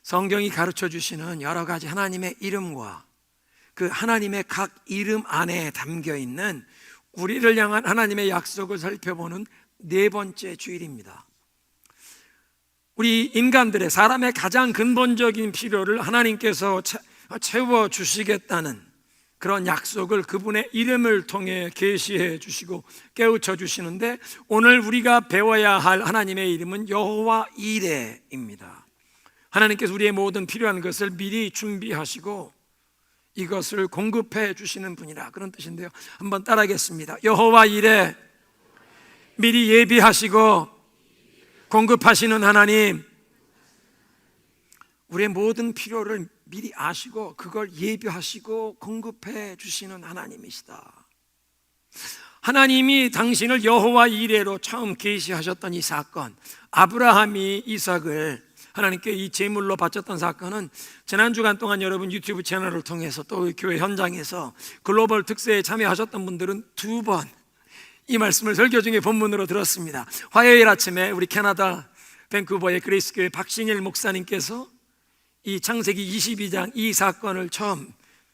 성경이 가르쳐 주시는 여러 가지 하나님의 이름과 그 하나님의 각 이름 안에 담겨 있는 우리를 향한 하나님의 약속을 살펴보는 네 번째 주일입니다. 우리 인간들의, 사람의 가장 근본적인 필요를 하나님께서 채워 주시겠다는 그런 약속을 그분의 이름을 통해 계시해 주시고 깨우쳐 주시는데, 오늘 우리가 배워야 할 하나님의 이름은 여호와 이레입니다. 하나님께서 우리의 모든 필요한 것을 미리 준비하시고 이것을 공급해 주시는 분이라, 그런 뜻인데요. 한번 따라하겠습니다. 여호와 이레, 미리 예비하시고 공급하시는 하나님. 우리의 모든 필요를 미리 아시고 그걸 예비하시고 공급해 주시는 하나님이시다. 하나님이 당신을 여호와 이레로 처음 계시하셨던 이 사건, 아브라함이 이삭을 하나님께 이 제물로 바쳤던 사건은 지난 주간 동안 여러분 유튜브 채널을 통해서 또 교회 현장에서 글로벌 특세에 참여하셨던 분들은 2번 이 말씀을 설교 중에 본문으로 들었습니다. 화요일 아침에 우리 캐나다 밴쿠버의 그레이스교회 박신일 목사님께서 이 창세기 22장 이 사건을 처음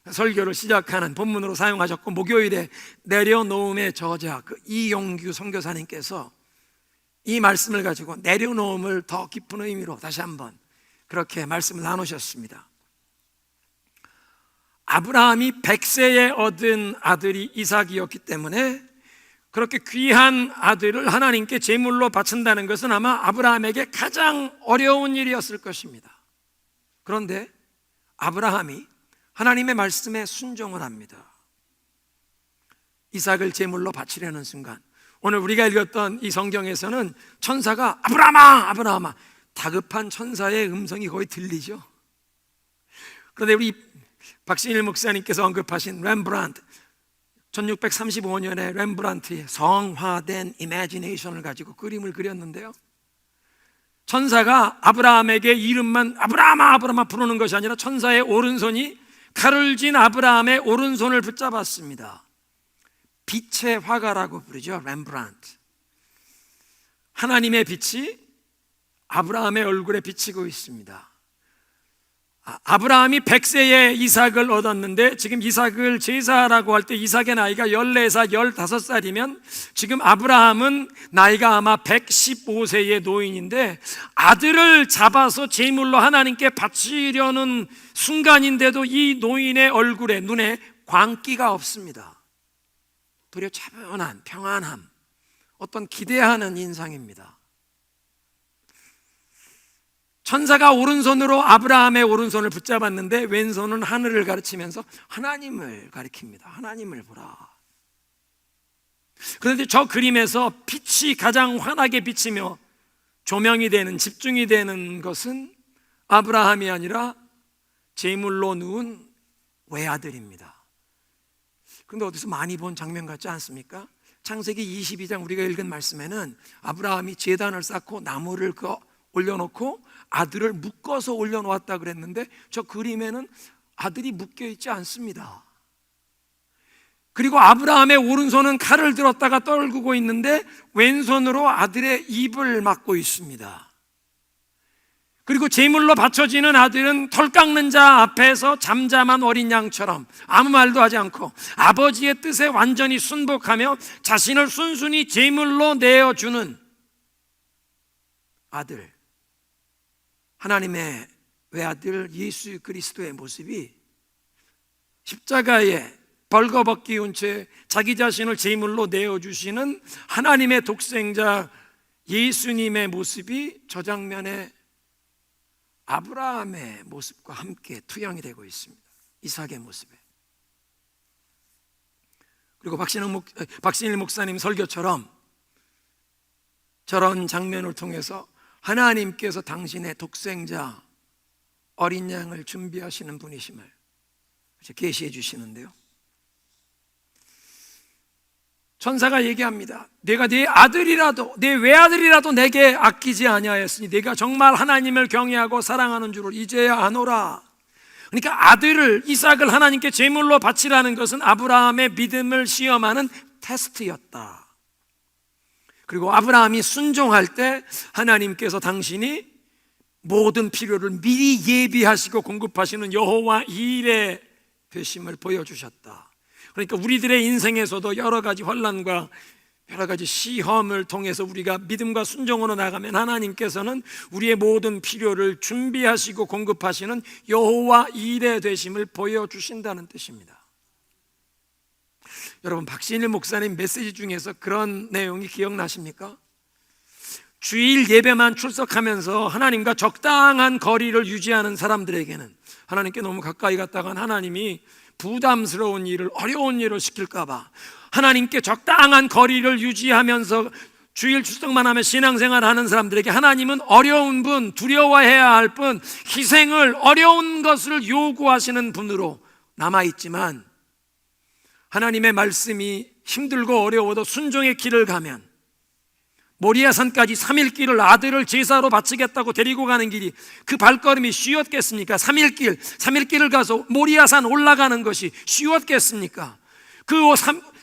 설교를 시작하는 본문으로 사용하셨고, 목요일에 내려놓음의 저자 이용규 선교사님께서 이 말씀을 가지고 내려놓음을 더 깊은 의미로 다시 한번 그렇게 말씀을 나누셨습니다. 아브라함이 100세에 얻은 아들이 이삭이었기 때문에 그렇게 귀한 아들을 하나님께 제물로 바친다는 것은 아마 아브라함에게 가장 어려운 일이었을 것입니다. 그런데 아브라함이 하나님의 말씀에 순종을 합니다. 이삭을 제물로 바치려는 순간, 오늘 우리가 읽었던 이 성경에서는 천사가 아브라함아, 아브라함아, 다급한 천사의 음성이 거의 들리죠. 그런데 우리 박신일 목사님께서 언급하신 렘브란트, 1635년에 렘브란트의 성화된 이미지네이션을 가지고 그림을 그렸는데요, 천사가 아브라함에게 이름만 아브라함아, 아브라함아 부르는 것이 아니라 천사의 오른손이 칼을 쥔 아브라함의 오른손을 붙잡았습니다. 빛의 화가라고 부르죠, 렘브란트. 하나님의 빛이 아브라함의 얼굴에 비치고 있습니다. 아브라함이 100세에 이삭을 얻었는데, 지금 이삭을 제사라고 할 때 이삭의 나이가 14살, 15살이면 지금 아브라함은 나이가 아마 115세의 노인인데, 아들을 잡아서 제물로 하나님께 바치려는 순간인데도 이 노인의 얼굴에, 눈에 광기가 없습니다. 도리어 차분한 평안함, 어떤 기대하는 인상입니다. 천사가 오른손으로 아브라함의 오른손을 붙잡았는데 왼손은 하늘을 가르치면서 하나님을 가리킵니다. 하나님을 보라. 그런데 저 그림에서 빛이 가장 환하게 비치며 조명이 되는, 집중이 되는 것은 아브라함이 아니라 제물로 누운 외아들입니다. 그런데 어디서 많이 본 장면 같지 않습니까? 창세기 22장 우리가 읽은 말씀에는 아브라함이 제단을 쌓고 나무를 올려놓고 아들을 묶어서 올려놓았다 그랬는데, 저 그림에는 아들이 묶여있지 않습니다. 그리고 아브라함의 오른손은 칼을 들었다가 떨구고 있는데 왼손으로 아들의 입을 막고 있습니다. 그리고 제물로 바쳐지는 아들은 털 깎는 자 앞에서 잠잠한 어린 양처럼 아무 말도 하지 않고 아버지의 뜻에 완전히 순복하며 자신을 순순히 제물로 내어주는 아들, 하나님의 외아들 예수 그리스도의 모습이 십자가에 벌거벗기운 채 자기 자신을 제물로 내어주시는 하나님의 독생자 예수님의 모습이 저 장면에 아브라함의 모습과 함께 투영이 되고 있습니다. 이삭의 모습에. 그리고 박신일 목사님 설교처럼 저런 장면을 통해서 하나님께서 당신의 독생자 어린 양을 준비하시는 분이심을 계시해 주시는데요, 천사가 얘기합니다. 내가 네 아들이라도, 네 외아들이라도 내게 아끼지 아니하였으니 네가 정말 하나님을 경외하고 사랑하는 줄을 이제야 아노라. 그러니까 아들을, 이삭을 하나님께 제물로 바치라는 것은 아브라함의 믿음을 시험하는 테스트였다. 그리고 아브라함이 순종할 때 하나님께서 당신이 모든 필요를 미리 예비하시고 공급하시는 여호와 일의 되심을 보여주셨다. 그러니까 우리들의 인생에서도 여러 가지 환난과 여러 가지 시험을 통해서 우리가 믿음과 순종으로 나가면 하나님께서는 우리의 모든 필요를 준비하시고 공급하시는 여호와 일의 되심을 보여주신다는 뜻입니다. 여러분, 박신일 목사님 메시지 중에서 그런 내용이 기억나십니까? 주일 예배만 출석하면서 하나님과 적당한 거리를 유지하는 사람들에게는 하나님께 너무 가까이 갔다간 하나님이 부담스러운 일을, 어려운 일을 시킬까 봐 하나님께 적당한 거리를 유지하면서 주일 출석만 하면 신앙생활 하는 사람들에게 하나님은 어려운 분, 두려워해야 할 분, 희생을, 어려운 것을 요구하시는 분으로 남아있지만, 하나님의 말씀이 힘들고 어려워도 순종의 길을 가면 모리아산까지 3일 길을 아들을 제사로 바치겠다고 데리고 가는 길이 그 발걸음이 쉬웠겠습니까? 3일 길을 가서 모리아산 올라가는 것이 쉬웠겠습니까? 그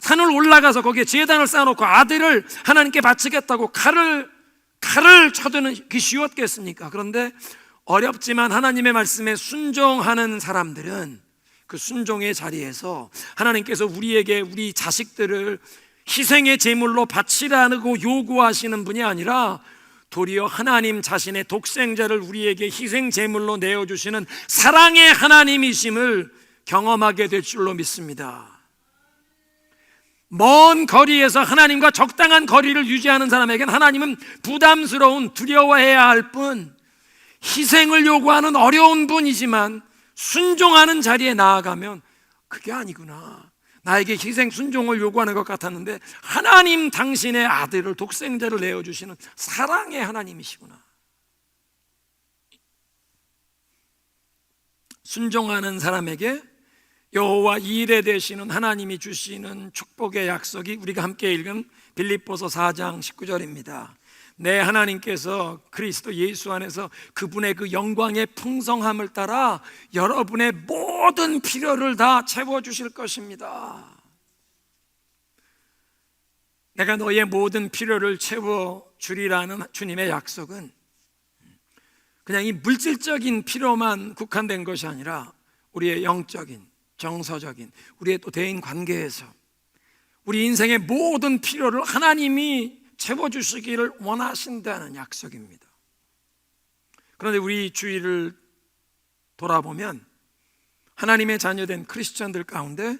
산을 올라가서 거기에 제단을 쌓아놓고 아들을 하나님께 바치겠다고 칼을 쳐드는 게 쉬웠겠습니까? 그런데 어렵지만 하나님의 말씀에 순종하는 사람들은 그 순종의 자리에서 하나님께서 우리에게 우리 자식들을 희생의 제물로 바치라고 요구하시는 분이 아니라 도리어 하나님 자신의 독생자를 우리에게 희생 제물로 내어주시는 사랑의 하나님이심을 경험하게 될 줄로 믿습니다. 먼 거리에서 하나님과 적당한 거리를 유지하는 사람에게는 하나님은 부담스러운, 두려워해야 할 뿐, 희생을 요구하는 어려운 분이지만 순종하는 자리에 나아가면 그게 아니구나, 나에게 희생 순종을 요구하는 것 같았는데 하나님 당신의 아들을, 독생자를 내어주시는 사랑의 하나님이시구나. 순종하는 사람에게 여호와 일에 되시는 하나님이 주시는 축복의 약속이 우리가 함께 읽은 빌립보서 4장 19절입니다. 내 하나님께서 그리스도 예수 안에서 그분의 그 영광의 풍성함을 따라 여러분의 모든 필요를 다 채워주실 것입니다. 내가 너의 모든 필요를 채워주리라는 주님의 약속은 그냥 이 물질적인 필요만 국한된 것이 아니라 우리의 영적인, 정서적인, 우리의 또 대인 관계에서 우리 인생의 모든 필요를 하나님이 채워주시기를 원하신다는 약속입니다. 그런데 우리 주위를 돌아보면 하나님의 자녀된 크리스천들 가운데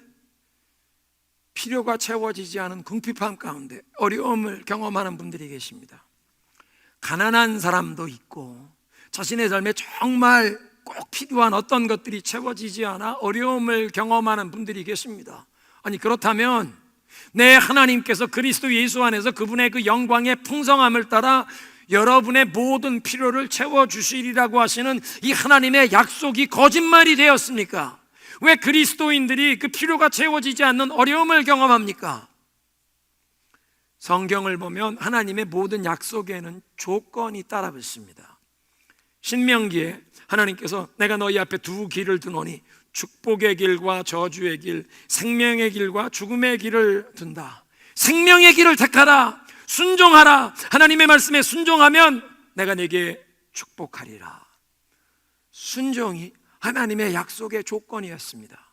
필요가 채워지지 않은 궁핍함 가운데 어려움을 경험하는 분들이 계십니다. 가난한 사람도 있고 자신의 삶에 정말 꼭 필요한 어떤 것들이 채워지지 않아 어려움을 경험하는 분들이 계십니다. 아니, 그렇다면 내 하나님께서 그리스도 예수 안에서 그분의 그 영광의 풍성함을 따라 여러분의 모든 필요를 채워주시리라고 하시는 이 하나님의 약속이 거짓말이 되었습니까? 왜 그리스도인들이 그 필요가 채워지지 않는 어려움을 경험합니까? 성경을 보면 하나님의 모든 약속에는 조건이 따라 붙습니다. 신명기에 하나님께서 내가 너희 앞에 두 길을 두노니 축복의 길과 저주의 길, 생명의 길과 죽음의 길을 둔다. 생명의 길을 택하라. 순종하라. 하나님의 말씀에 순종하면 내가 네게 축복하리라. 순종이 하나님의 약속의 조건이었습니다.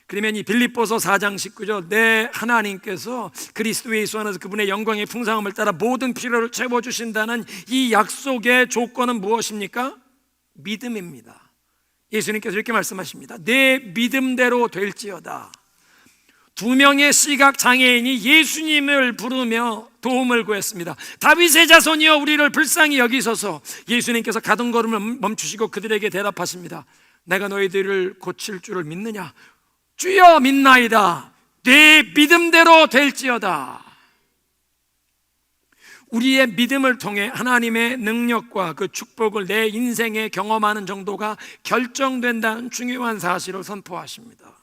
그러면 이 빌립보서 4장 19절, 내 하나님께서 그리스도 예수 안에서 그분의 영광의 풍성함을 따라 모든 필요를 채워주신다는 이 약속의 조건은 무엇입니까? 믿음입니다. 예수님께서 이렇게 말씀하십니다. 내 믿음대로 될지어다. 2명의 시각 장애인이 예수님을 부르며 도움을 구했습니다. 다윗의 자손이여 우리를 불쌍히 여기소서. 예수님께서 가던 걸음을 멈추시고 그들에게 대답하십니다. 내가 너희들을 고칠 줄을 믿느냐? 주여 믿나이다. 내 믿음대로 될지어다. 우리의 믿음을 통해 하나님의 능력과 그 축복을 내 인생에 경험하는 정도가 결정된다는 중요한 사실을 선포하십니다.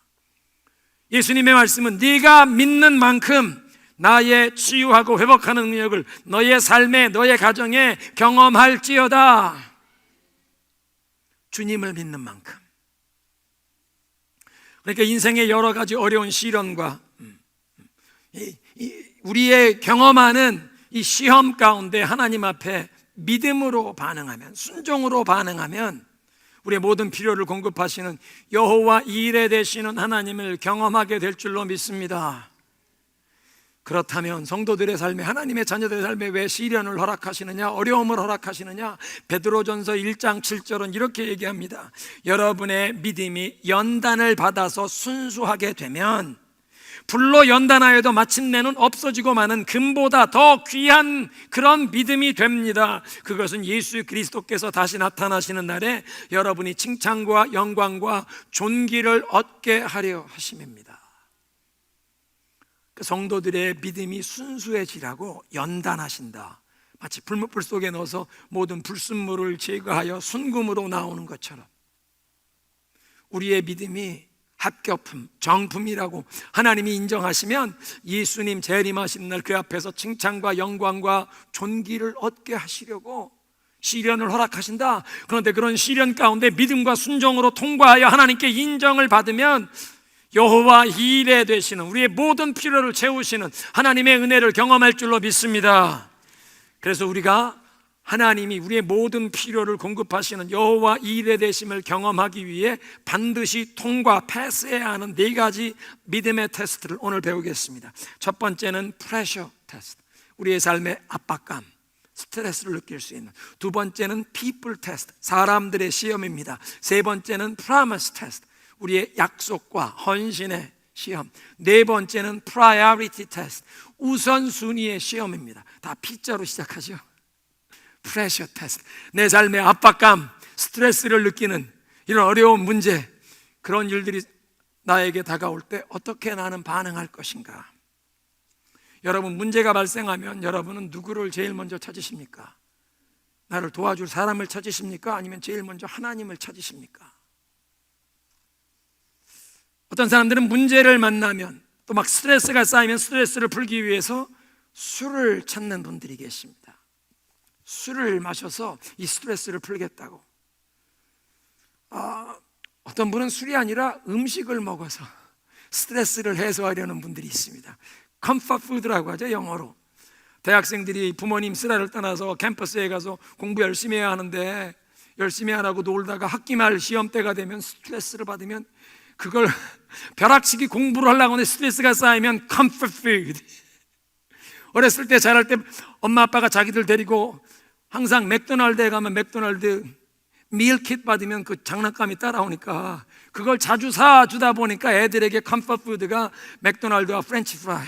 예수님의 말씀은 네가 믿는 만큼 나의 치유하고 회복하는 능력을 너의 삶에, 너의 가정에 경험할지어다. 주님을 믿는 만큼. 그러니까 인생의 여러 가지 어려운 시련과 우리의 경험하는 이 시험 가운데 하나님 앞에 믿음으로 반응하면, 순종으로 반응하면 우리의 모든 필요를 공급하시는 여호와 이레 되시는 하나님을 경험하게 될 줄로 믿습니다. 그렇다면 성도들의 삶에, 하나님의 자녀들의 삶에 왜 시련을 허락하시느냐, 어려움을 허락하시느냐? 베드로전서 1장 7절은 이렇게 얘기합니다. 여러분의 믿음이 연단을 받아서 순수하게 되면 불로 연단하여도 마침내는 없어지고 마는 금보다 더 귀한 그런 믿음이 됩니다. 그것은 예수 그리스도께서 다시 나타나시는 날에 여러분이 칭찬과 영광과 존귀를 얻게 하려 하심입니다. 성도들의 믿음이 순수해지라고 연단하신다. 마치 불 속에 넣어서 모든 불순물을 제거하여 순금으로 나오는 것처럼 우리의 믿음이 합격품, 정품이라고 하나님이 인정하시면 예수님 재림하시는 날 그 앞에서 칭찬과 영광과 존귀를 얻게 하시려고 시련을 허락하신다. 그런데 그런 시련 가운데 믿음과 순종으로 통과하여 하나님께 인정을 받으면 여호와 이레 되시는, 우리의 모든 필요를 채우시는 하나님의 은혜를 경험할 줄로 믿습니다. 그래서 우리가 하나님이 우리의 모든 필요를 공급하시는 여호와 이레 되심을 경험하기 위해 반드시 패스해야 하는 4가지 믿음의 테스트를 오늘 배우겠습니다. 첫 번째는 프레셔 테스트, 우리의 삶의 압박감, 스트레스를 느낄 수 있는. 두 번째는 people 테스트, 사람들의 시험입니다. 세 번째는 promise 테스트, 우리의 약속과 헌신의 시험. 네 번째는 priority 테스트, 우선순위의 시험입니다. 다 P자로 시작하죠. 프레셔 테스트, 내 삶의 압박감, 스트레스를 느끼는 이런 어려운 문제, 그런 일들이 나에게 다가올 때 어떻게 나는 반응할 것인가? 여러분, 문제가 발생하면 여러분은 누구를 제일 먼저 찾으십니까? 나를 도와줄 사람을 찾으십니까? 아니면 제일 먼저 하나님을 찾으십니까? 어떤 사람들은 문제를 만나면, 또 막 스트레스가 쌓이면 스트레스를 풀기 위해서 술을 찾는 분들이 계십니다. 술을 마셔서 이 스트레스를 풀겠다고. 어떤 분은 술이 아니라 음식을 먹어서 스트레스를 해소하려는 분들이 있습니다. 컴포트 푸드라고 하죠, 영어로. 대학생들이 부모님 쓰라를 떠나서 캠퍼스에 가서 공부 열심히 해야 하는데 열심히 안 하고 놀다가 학기 말 시험 때가 되면 스트레스를 받으면 그걸 벼락치기 공부를 하려고 하는데 스트레스가 쌓이면 컴포트 푸드. 어렸을 때 자랄 때 엄마 아빠가 자기들 데리고 항상 맥도날드에 가면 맥도날드 밀킷 받으면 그 장난감이 따라오니까 그걸 자주 사주다 보니까 애들에게 컴포트 푸드가 맥도날드와 프렌치 프라이.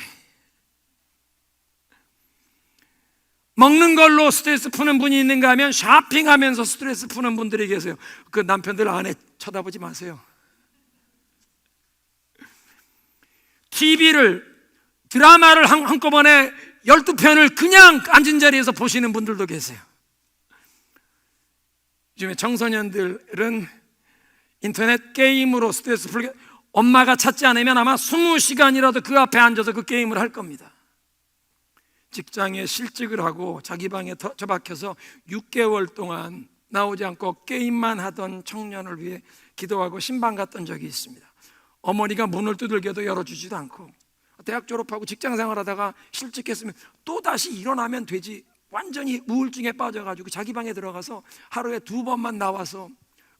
먹는 걸로 스트레스 푸는 분이 있는가 하면 쇼핑하면서 스트레스 푸는 분들이 계세요. 그 남편들 아내 쳐다보지 마세요. 드라마를 한꺼번에 12편을 그냥 앉은 자리에서 보시는 분들도 계세요. 요즘에 청소년들은 인터넷 게임으로 스트레스 풀게, 엄마가 찾지 않으면 아마 20시간이라도 그 앞에 앉아서 그 게임을 할 겁니다. 직장에 실직을 하고 자기 방에 처박혀서 6개월 동안 나오지 않고 게임만 하던 청년을 위해 기도하고 신방 갔던 적이 있습니다. 어머니가 문을 두들겨도 열어주지도 않고, 대학 졸업하고 직장 생활하다가 실직했으면 또다시 일어나면 되지, 완전히 우울증에 빠져가지고 자기 방에 들어가서 하루에 2번만 나와서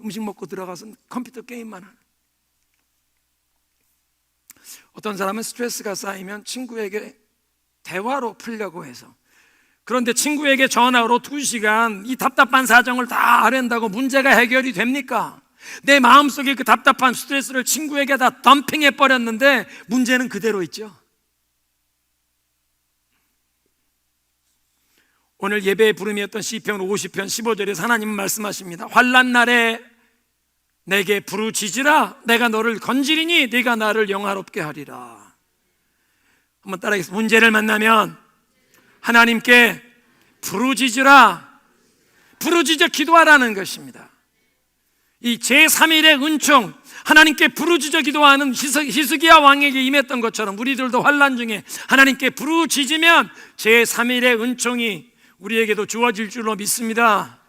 음식 먹고 들어가서 컴퓨터 게임만 하는. 어떤 사람은 스트레스가 쌓이면 친구에게 대화로 풀려고 해서, 그런데 친구에게 전화로 2시간 이 답답한 사정을 다 아랜다고 문제가 해결이 됩니까? 내 마음속에 그 답답한 스트레스를 친구에게 다 덤핑해 버렸는데 문제는 그대로 있죠. 오늘 예배의 부름이었던 시편 50편 15절에서 하나님은 말씀하십니다. 환난 날에 내게 부르짖으라, 내가 너를 건지리니 네가 나를 영화롭게 하리라. 한번 따라하겠습니다. 문제를 만나면 하나님께 부르짖으라, 부르짖어 기도하라는 것입니다. 이 제3일의 은총, 하나님께 부르짖어 기도하는 히스기야 왕에게 임했던 것처럼 우리들도 환난 중에 하나님께 부르짖으면 제3일의 은총이 우리에게도 주어질 줄로 믿습니다.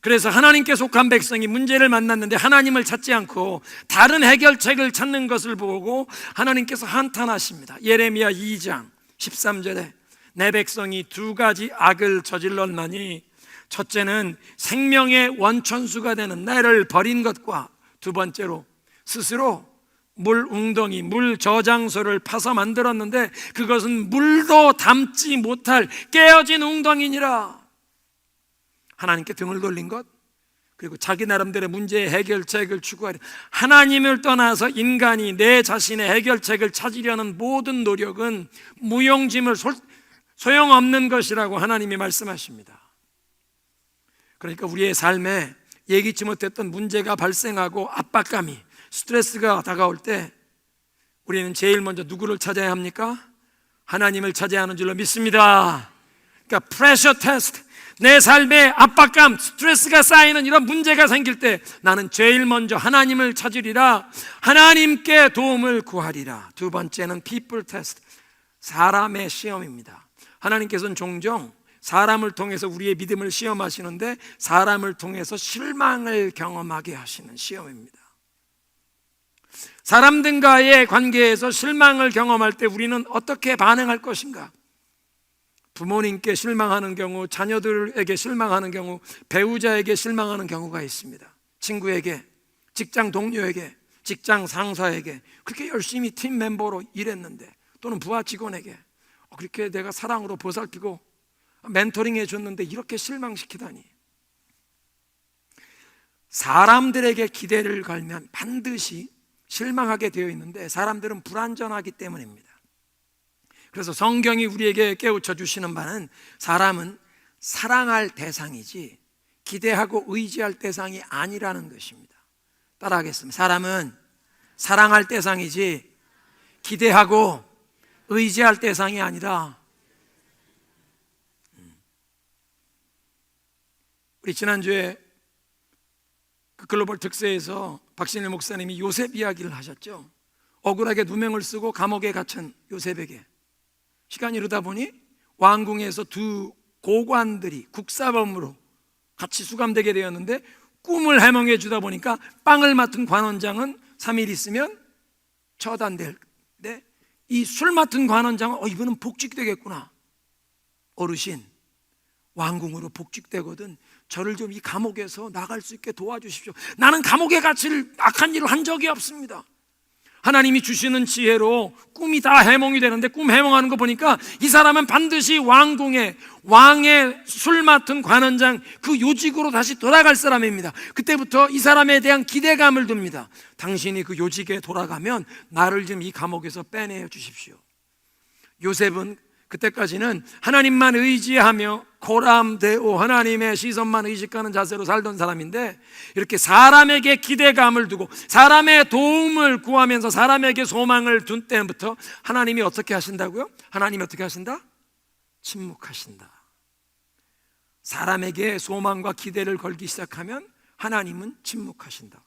그래서 하나님께 속한 백성이 문제를 만났는데 하나님을 찾지 않고 다른 해결책을 찾는 것을 보고 하나님께서 한탄하십니다. 예레미야 2장 13절에 내 백성이 두 가지 악을 저질렀나니 첫째는 생명의 원천수가 되는 나를 버린 것과 두 번째로 스스로 물 웅덩이, 물 저장소를 파서 만들었는데 그것은 물도 담지 못할 깨어진 웅덩이니라. 하나님께 등을 돌린 것, 그리고 자기 나름대로의 문제의 해결책을 추구하려 하나님을 떠나서 인간이 내 자신의 해결책을 찾으려는 모든 노력은 무용지물, 소용없는 것이라고 하나님이 말씀하십니다. 그러니까 우리의 삶에 예기치 못했던 문제가 발생하고 압박감이, 스트레스가 다가올 때 우리는 제일 먼저 누구를 찾아야 합니까? 하나님을 찾아야 하는 줄로 믿습니다. 그러니까 프레셔 테스트, 내 삶에 압박감, 스트레스가 쌓이는 이런 문제가 생길 때 나는 제일 먼저 하나님을 찾으리라, 하나님께 도움을 구하리라. 두 번째는 people test, 사람의 시험입니다. 하나님께서는 종종 사람을 통해서 우리의 믿음을 시험하시는데 사람을 통해서 실망을 경험하게 하시는 시험입니다. 사람들과의 관계에서 실망을 경험할 때 우리는 어떻게 반응할 것인가? 부모님께 실망하는 경우, 자녀들에게 실망하는 경우, 배우자에게 실망하는 경우가 있습니다. 친구에게, 직장 동료에게, 직장 상사에게, 그렇게 열심히 팀 멤버로 일했는데, 또는 부하 직원에게 그렇게 내가 사랑으로 보살피고 멘토링 해줬는데 이렇게 실망시키다니. 사람들에게 기대를 걸면 반드시 실망하게 되어 있는데 사람들은 불완전하기 때문입니다. 그래서 성경이 우리에게 깨우쳐 주시는 바는 사람은 사랑할 대상이지 기대하고 의지할 대상이 아니라는 것입니다. 따라하겠습니다. 사람은 사랑할 대상이지 기대하고 의지할 대상이 아니라. 우리 지난주에 그 글로벌 특세에서 박신일 목사님이 요셉 이야기를 하셨죠. 억울하게 누명을 쓰고 감옥에 갇힌 요셉에게 시간이 흐르다 보니 왕궁에서 두 고관들이 국사범으로 같이 수감되게 되었는데 꿈을 해몽해 주다 보니까 빵을 맡은 관원장은 3일 있으면 처단될때 이 술 맡은 관원장은 이분은 복직되겠구나. 어르신, 왕궁으로 복직되거든 저를 좀 이 감옥에서 나갈 수 있게 도와주십시오. 나는 감옥에 갇힐 악한 일을 한 적이 없습니다. 하나님이 주시는 지혜로 꿈이 다 해몽이 되는데 꿈 해몽하는 거 보니까 이 사람은 반드시 왕궁에 왕의 술 맡은 관원장 그 요직으로 다시 돌아갈 사람입니다. 그때부터 이 사람에 대한 기대감을 둡니다. 당신이 그 요직에 돌아가면 나를 좀 이 감옥에서 빼내어 주십시오. 요셉은 그때까지는 하나님만 의지하며 고람되오 하나님의 시선만 의식하는 자세로 살던 사람인데 이렇게 사람에게 기대감을 두고 사람의 도움을 구하면서 사람에게 소망을 둔 때부터 하나님이 어떻게 하신다고요? 하나님이 어떻게 하신다? 침묵하신다. 사람에게 소망과 기대를 걸기 시작하면 하나님은 침묵하신다.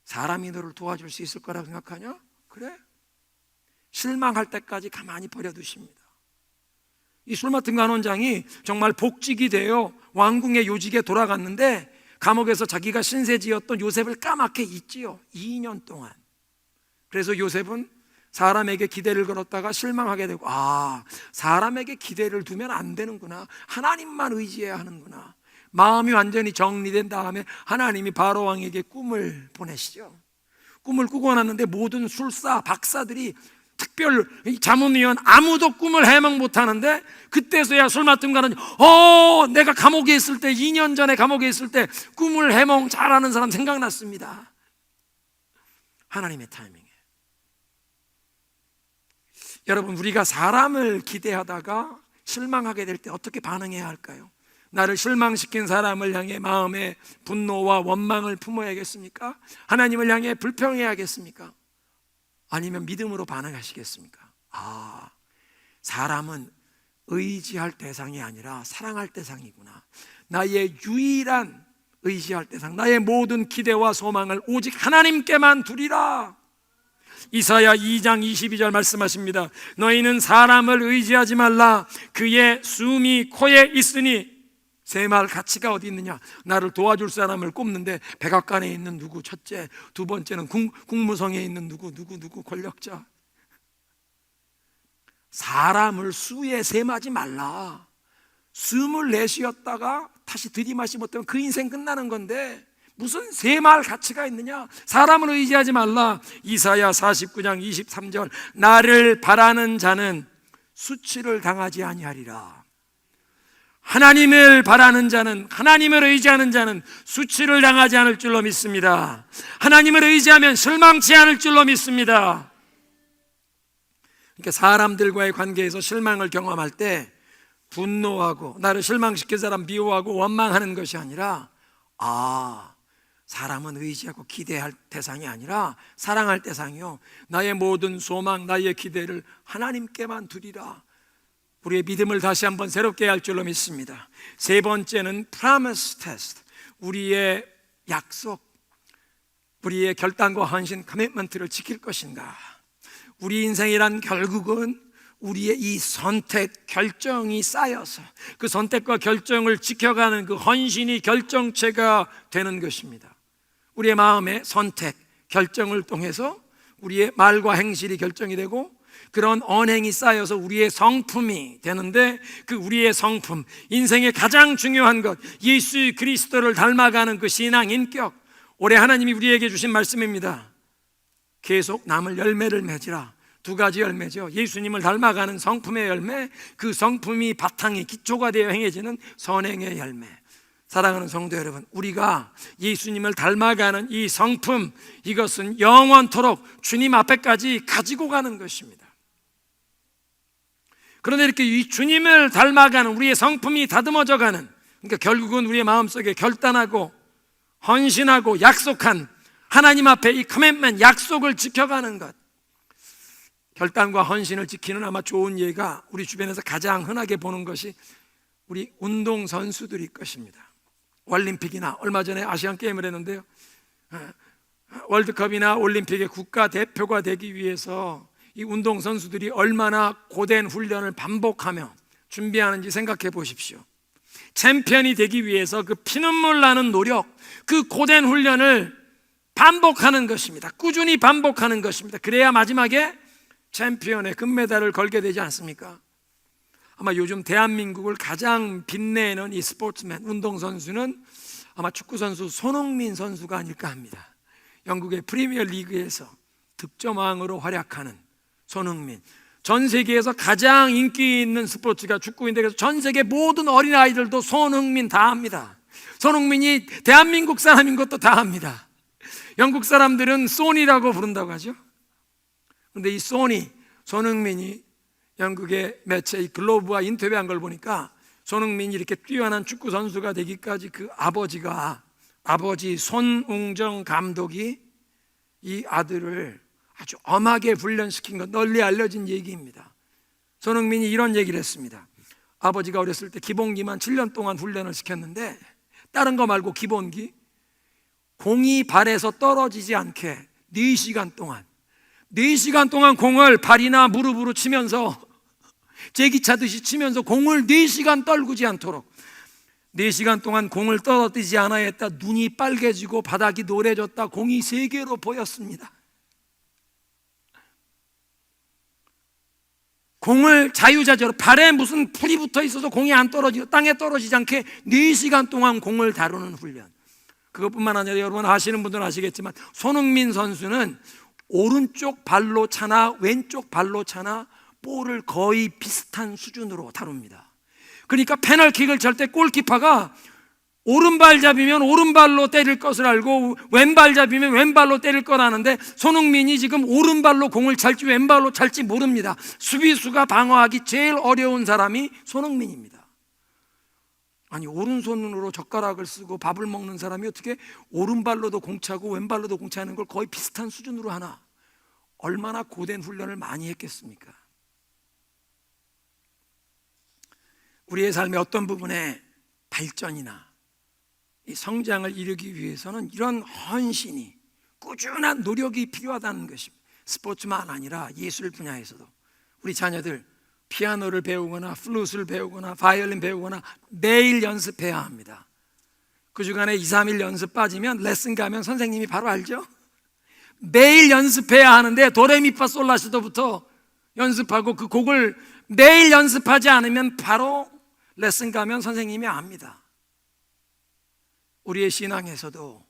사람이 너를 도와줄 수 있을 거라고 생각하냐? 그래? 실망할 때까지 가만히 버려두십니다. 이 술 맡은 관원장이 정말 복직이 되어 왕궁의 요직에 돌아갔는데 감옥에서 자기가 신세지였던 요셉을 까맣게 잊지요. 2년 동안. 그래서 요셉은 사람에게 기대를 걸었다가 실망하게 되고 사람에게 기대를 두면 안 되는구나. 하나님만 의지해야 하는구나. 마음이 완전히 정리된 다음에 하나님이 바로 왕에게 꿈을 보내시죠. 꿈을 꾸고 났는데 모든 술사, 박사들이 특별 자문위원 아무도 꿈을 해몽 못하는데 그때서야 술 맡은 거는 내가 감옥에 있을 때 2년 전에 감옥에 있을 때 꿈을 해몽 잘하는 사람 생각났습니다. 하나님의 타이밍에. 여러분, 우리가 사람을 기대하다가 실망하게 될 때 어떻게 반응해야 할까요? 나를 실망시킨 사람을 향해 마음의 분노와 원망을 품어야겠습니까? 하나님을 향해 불평해야겠습니까? 아니면 믿음으로 반응하시겠습니까? 사람은 의지할 대상이 아니라 사랑할 대상이구나. 나의 유일한 의지할 대상, 나의 모든 기대와 소망을 오직 하나님께만 두리라. 이사야 2장 22절 말씀하십니다. 너희는 사람을 의지하지 말라. 그의 숨이 코에 있으니. 세 말 가치가 어디 있느냐? 나를 도와줄 사람을 꼽는데 백악관에 있는 누구 첫째, 두 번째는 국무성에 있는 누구 권력자. 사람을 수에 셈하지 말라. 숨을 내쉬었다가 다시 들이마시 못하면 그 인생 끝나는 건데 무슨 셈할 가치가 있느냐? 사람을 의지하지 말라. 이사야 49장 23절, 나를 바라는 자는 수치를 당하지 아니하리라. 하나님을 바라는 자는, 하나님을 의지하는 자는 수치를 당하지 않을 줄로 믿습니다. 하나님을 의지하면 실망치 않을 줄로 믿습니다. 그러니까 사람들과의 관계에서 실망을 경험할 때 분노하고 나를 실망시킨 사람 미워하고 원망하는 것이 아니라, 사람은 의지하고 기대할 대상이 아니라 사랑할 대상이요, 나의 모든 소망, 나의 기대를 하나님께만 두리라. 우리의 믿음을 다시 한번 새롭게 할 줄로 믿습니다. 세 번째는 promise test, 우리의 약속, 우리의 결단과 헌신, 커미트먼트를 지킬 것인가. 우리 인생이란 결국은 우리의 이 선택, 결정이 쌓여서 그 선택과 결정을 지켜가는 그 헌신이 결정체가 되는 것입니다. 우리의 마음의 선택, 결정을 통해서 우리의 말과 행실이 결정이 되고 그런 언행이 쌓여서 우리의 성품이 되는데, 그 우리의 성품, 인생의 가장 중요한 것, 예수 그리스도를 닮아가는 그 신앙 인격, 올해 하나님이 우리에게 주신 말씀입니다. 계속 남을 열매를 맺으라. 두 가지 열매죠. 예수님을 닮아가는 성품의 열매, 그 성품이 바탕이 기초가 되어 행해지는 선행의 열매. 사랑하는 성도 여러분, 우리가 예수님을 닮아가는 이 성품, 이것은 영원토록 주님 앞에까지 가지고 가는 것입니다. 그런데 이렇게 이 주님을 닮아가는 우리의 성품이 다듬어져 가는, 그러니까 결국은 우리의 마음속에 결단하고 헌신하고 약속한 하나님 앞에 이 커밋먼트, 약속을 지켜가는 것, 결단과 헌신을 지키는 아마 좋은 예가 우리 주변에서 가장 흔하게 보는 것이 우리 운동선수들일 것입니다. 올림픽이나 얼마 전에 아시안게임을 했는데요, 월드컵이나 올림픽의 국가대표가 되기 위해서 이 운동선수들이 얼마나 고된 훈련을 반복하며 준비하는지 생각해 보십시오. 챔피언이 되기 위해서 그 피눈물 나는 노력, 그 고된 훈련을 반복하는 것입니다. 꾸준히 반복하는 것입니다. 그래야 마지막에 챔피언의 금메달을 걸게 되지 않습니까? 아마 요즘 대한민국을 가장 빛내는 이 스포츠맨, 운동선수는 아마 축구선수 손흥민 선수가 아닐까 합니다. 영국의 프리미어 리그에서 득점왕으로 활약하는 손흥민, 전 세계에서 가장 인기 있는 스포츠가 축구인데, 그래서 전 세계 모든 어린아이들도 손흥민 다 합니다. 손흥민이 대한민국 사람인 것도 다 합니다. 영국 사람들은 소니라고 부른다고 하죠. 그런데 이 손흥민이 영국의 매체 이 글로브와 인터뷰한 걸 보니까 손흥민이 이렇게 뛰어난 축구 선수가 되기까지 그 아버지 손웅정 감독이 이 아들을 아주 엄하게 훈련시킨 것, 널리 알려진 얘기입니다. 손흥민이 이런 얘기를 했습니다. 아버지가 어렸을 때 기본기만 7년 동안 훈련을 시켰는데, 다른 거 말고 기본기, 공이 발에서 떨어지지 않게 4시간 동안 공을 발이나 무릎으로 치면서 제기차듯이 치면서 공을 4시간 떨구지 않도록 4시간 동안 공을 떨어뜨리지 않아야 했다. 눈이 빨개지고 바닥이 노래졌다. 공이 3개로 보였습니다. 공을 자유자재로, 발에 무슨 풀이 붙어 있어서 공이 안 떨어지고 땅에 떨어지지 않게 4시간 동안 공을 다루는 훈련. 그것뿐만 아니라 여러분 아시는 분들은 아시겠지만 손흥민 선수는 오른쪽 발로 차나 왼쪽 발로 차나 볼을 거의 비슷한 수준으로 다룹니다. 그러니까 페널킥을 찰 때 골키퍼가 오른발 잡이면 오른발로 때릴 것을 알고 왼발 잡이면 왼발로 때릴 거라는데, 손흥민이 지금 오른발로 공을 찰지 왼발로 찰지 모릅니다. 수비수가 방어하기 제일 어려운 사람이 손흥민입니다. 아니, 오른손으로 젓가락을 쓰고 밥을 먹는 사람이 어떻게 오른발로도 공차고 왼발로도 공차는 걸 거의 비슷한 수준으로 하나? 얼마나 고된 훈련을 많이 했겠습니까? 우리의 삶의 어떤 부분에 발전이나 이 성장을 이루기 위해서는 이런 헌신이, 꾸준한 노력이 필요하다는 것입니다. 스포츠만 아니라 예술 분야에서도 우리 자녀들 피아노를 배우거나 플룻을 배우거나 바이올린 배우거나 매일 연습해야 합니다. 그 주간에 2, 3일 연습 빠지면 레슨 가면 선생님이 바로 알죠? 매일 연습해야 하는데 도레미파솔라시도부터 연습하고 그 곡을 매일 연습하지 않으면 바로 레슨 가면 선생님이 압니다. 우리의 신앙에서도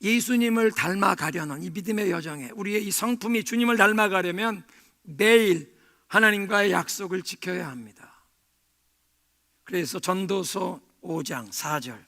예수님을 닮아가려는 이 믿음의 여정에 우리의 이 성품이 주님을 닮아가려면 매일 하나님과의 약속을 지켜야 합니다. 그래서 전도서 5장 4절,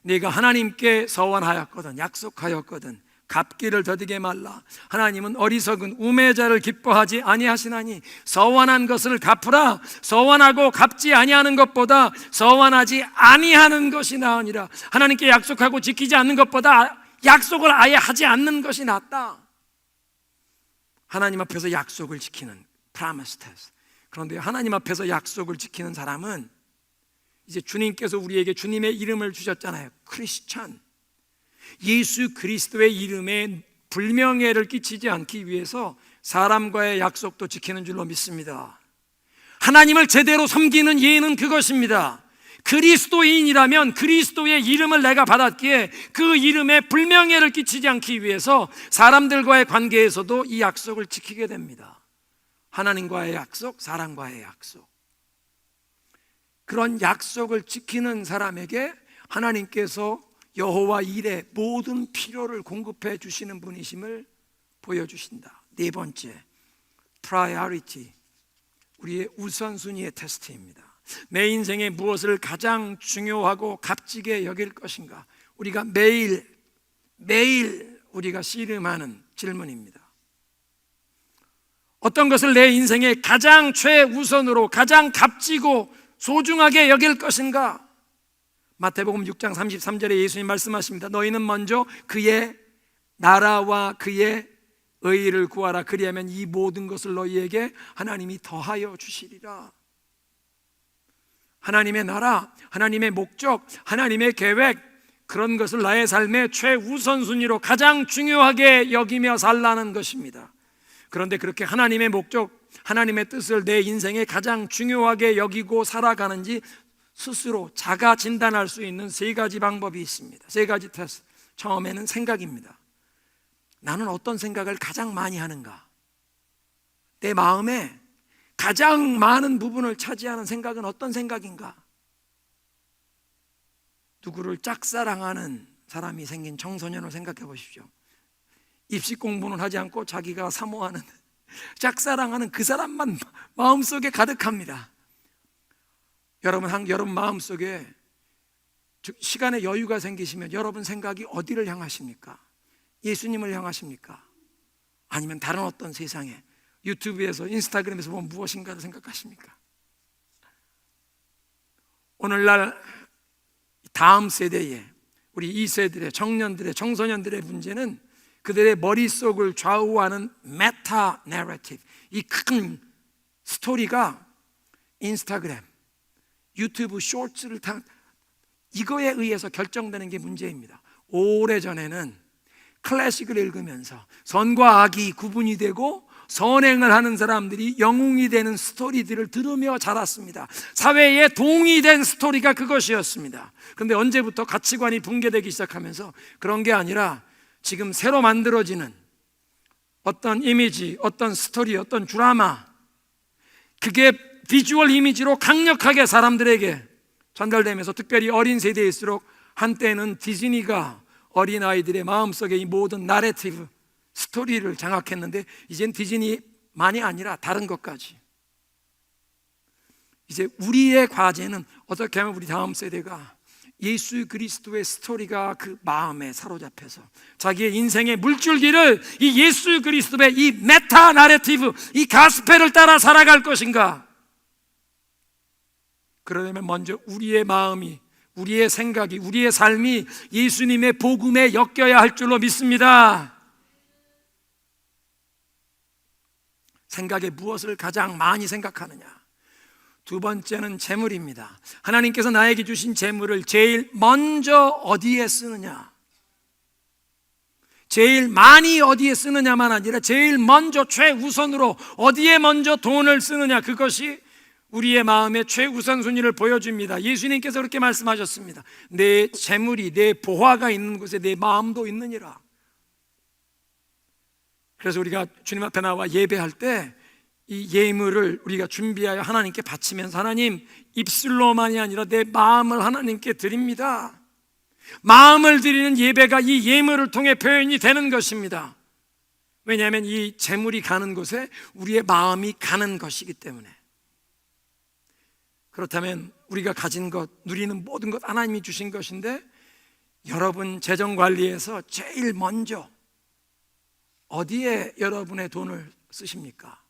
네가 하나님께 서원하였거든 약속하였거든 갚기를 더디게 말라. 하나님은 어리석은 우매자를 기뻐하지 아니하시나니 서원한 것을 갚으라. 서원하고 갚지 아니하는 것보다 서원하지 아니하는 것이 나으니라. 하나님께 약속하고 지키지 않는 것보다 약속을 아예 하지 않는 것이 낫다. 하나님 앞에서 약속을 지키는 promise test. 그런데 하나님 앞에서 약속을 지키는 사람은 이제 주님께서 우리에게 주님의 이름을 주셨잖아요. 크리스찬. 예수 그리스도의 이름에 불명예를 끼치지 않기 위해서 사람과의 약속도 지키는 줄로 믿습니다. 하나님을 제대로 섬기는 예는 그것입니다. 그리스도인이라면 그리스도의 이름을 내가 받았기에 그 이름에 불명예를 끼치지 않기 위해서 사람들과의 관계에서도 이 약속을 지키게 됩니다. 하나님과의 약속, 사람과의 약속. 그런 약속을 지키는 사람에게 하나님께서 여호와 일의 모든 필요를 공급해 주시는 분이심을 보여주신다. 네 번째, priority, 우리의 우선순위의 테스트입니다. 내 인생에 무엇을 가장 중요하고 값지게 여길 것인가? 우리가 매일 우리가 씨름하는 질문입니다. 어떤 것을 내 인생에 가장 최우선으로 가장 값지고 소중하게 여길 것인가? 마태복음 6장 33절에 예수님 말씀하십니다. 너희는 먼저 그의 나라와 그의 의의를 구하라. 그리하면 이 모든 것을 너희에게 하나님이 더하여 주시리라. 하나님의 나라, 하나님의 목적, 하나님의 계획, 그런 것을 나의 삶의 최우선순위로 가장 중요하게 여기며 살라는 것입니다. 그런데 그렇게 하나님의 목적, 하나님의 뜻을 내 인생에 가장 중요하게 여기고 살아가는지 스스로 자가 진단할 수 있는 세 가지 방법이 있습니다. 세 가지 테스트. 처음에는 생각입니다. 나는 어떤 생각을 가장 많이 하는가? 내 마음에 가장 많은 부분을 차지하는 생각은 어떤 생각인가? 누구를 짝사랑하는 사람이 생긴 청소년을 생각해 보십시오. 입시 공부는 하지 않고 자기가 사모하는, 짝사랑하는 그 사람만 마음속에 가득합니다. 여러분 마음속에 시간의 여유가 생기시면 여러분 생각이 어디를 향하십니까? 예수님을 향하십니까? 아니면 다른 어떤 세상에 유튜브에서 인스타그램에서 보면 무엇인가를 생각하십니까? 오늘날 다음 세대의 우리 2세들의 청년들의 청소년들의 문제는 그들의 머릿속을 좌우하는 메타 내러티브, 이 큰 스토리가 인스타그램, 유튜브 쇼츠를 이거에 의해서 결정되는 게 문제입니다. 오래전에는 클래식을 읽으면서 선과 악이 구분이 되고 선행을 하는 사람들이 영웅이 되는 스토리들을 들으며 자랐습니다. 사회에 동의된 스토리가 그것이었습니다. 그런데 언제부터 가치관이 붕괴되기 시작하면서 그런 게 아니라 지금 새로 만들어지는 어떤 이미지, 어떤 스토리, 어떤 드라마, 그게 비주얼 이미지로 강력하게 사람들에게 전달되면서 특별히 어린 세대일수록 한때는 디즈니가 어린아이들의 마음속에 이 모든 나래티브, 스토리를 장악했는데 이젠 디즈니만이 아니라 다른 것까지. 이제 우리의 과제는 어떻게 하면 우리 다음 세대가 예수 그리스도의 스토리가 그 마음에 사로잡혀서 자기의 인생의 물줄기를 이 예수 그리스도의 이 메타 나래티브, 이 가스펠을 따라 살아갈 것인가? 그러려면 먼저 우리의 마음이, 우리의 생각이, 우리의 삶이 예수님의 복음에 엮여야 할 줄로 믿습니다. 생각에 무엇을 가장 많이 생각하느냐? 두 번째는 재물입니다. 하나님께서 나에게 주신 재물을 제일 먼저 어디에 쓰느냐? 제일 많이 어디에 쓰느냐만 아니라 제일 먼저 최우선으로 어디에 먼저 돈을 쓰느냐, 그것이 우리의 마음의 최우선 순위를 보여줍니다. 예수님께서 그렇게 말씀하셨습니다. 내 재물이, 내 보화가 있는 곳에 내 마음도 있느니라. 그래서 우리가 주님 앞에 나와 예배할 때 이 예물을 우리가 준비하여 하나님께 바치면서 하나님, 입술로만이 아니라 내 마음을 하나님께 드립니다. 마음을 드리는 예배가 이 예물을 통해 표현이 되는 것입니다. 왜냐하면 이 재물이 가는 곳에 우리의 마음이 가는 것이기 때문에. 그렇다면 우리가 가진 것, 누리는 모든 것 하나님이 주신 것인데, 여러분 재정관리에서 제일 먼저 어디에 여러분의 돈을 쓰십니까?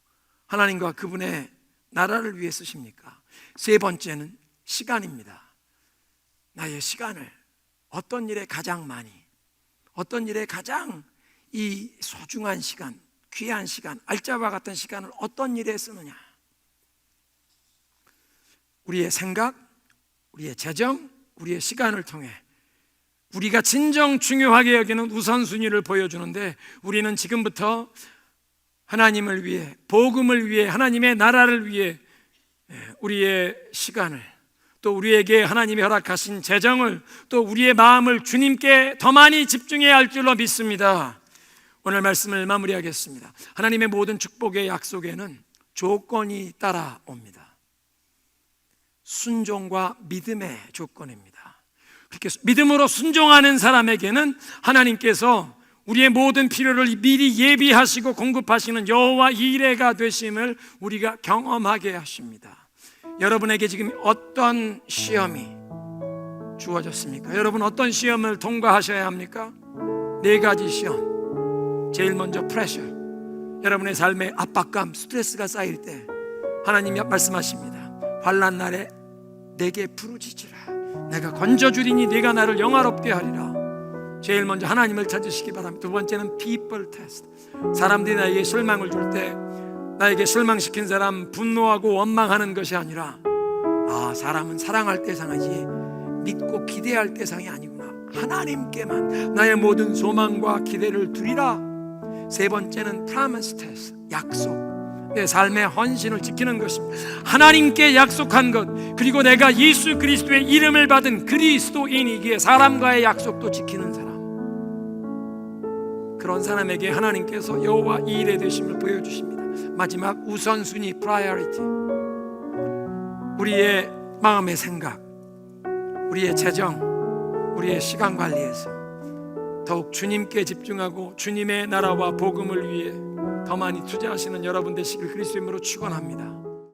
하나님과 그분의 나라를 위해 쓰십니까? 세 번째는 시간입니다. 나의 시간을 어떤 일에 가장 많이, 어떤 일에 가장 이 소중한 시간, 귀한 시간, 알짜와 같은 시간을 어떤 일에 쓰느냐. 우리의 생각, 우리의 재정, 우리의 시간을 통해 우리가 진정 중요하게 여기는 우선순위를 보여주는데, 우리는 지금부터 하나님을 위해, 복음을 위해, 하나님의 나라를 위해 우리의 시간을, 또 우리에게 하나님이 허락하신 재정을, 또 우리의 마음을 주님께 더 많이 집중해야 할 줄로 믿습니다. 오늘 말씀을 마무리하겠습니다. 하나님의 모든 축복의 약속에는 조건이 따라옵니다. 순종과 믿음의 조건입니다. 그렇게 믿음으로 순종하는 사람에게는 하나님께서 우리의 모든 필요를 미리 예비하시고 공급하시는 여호와 이레가 되심을 우리가 경험하게 하십니다. 여러분에게 지금 어떤 시험이 주어졌습니까? 여러분 어떤 시험을 통과하셔야 합니까? 4가지 시험. 제일 먼저 프레셔, 여러분의 삶에 압박감, 스트레스가 쌓일 때 하나님이 말씀하십니다. 환난 날에 내게 부르짖으라. 내가 건져주리니 네가 나를 영화롭게 하리라. 제일 먼저 하나님을 찾으시기 바랍니다. 두 번째는 people test. 사람들이 나에게 실망을 줄 때 나에게 실망시킨 사람 분노하고 원망하는 것이 아니라, 사람은 사랑할 대상이지 믿고 기대할 대상이 아니구나. 하나님께만 나의 모든 소망과 기대를 두리라. 세 번째는 promise test. 약속. 내 삶의 헌신을 지키는 것입니다. 하나님께 약속한 것, 그리고 내가 예수 그리스도의 이름을 받은 그리스도인이기에 사람과의 약속도 지키는 사람, 그런 사람에게 하나님께서 여호와 이레 되심을 보여주십니다. 마지막 우선순위, priority. 우리의 마음의 생각, 우리의 재정, 우리의 시간 관리에서 더욱 주님께 집중하고 주님의 나라와 복음을 위해 더 많이 투자하시는 여러분 되시길 그리스도 이름으로 축원합니다.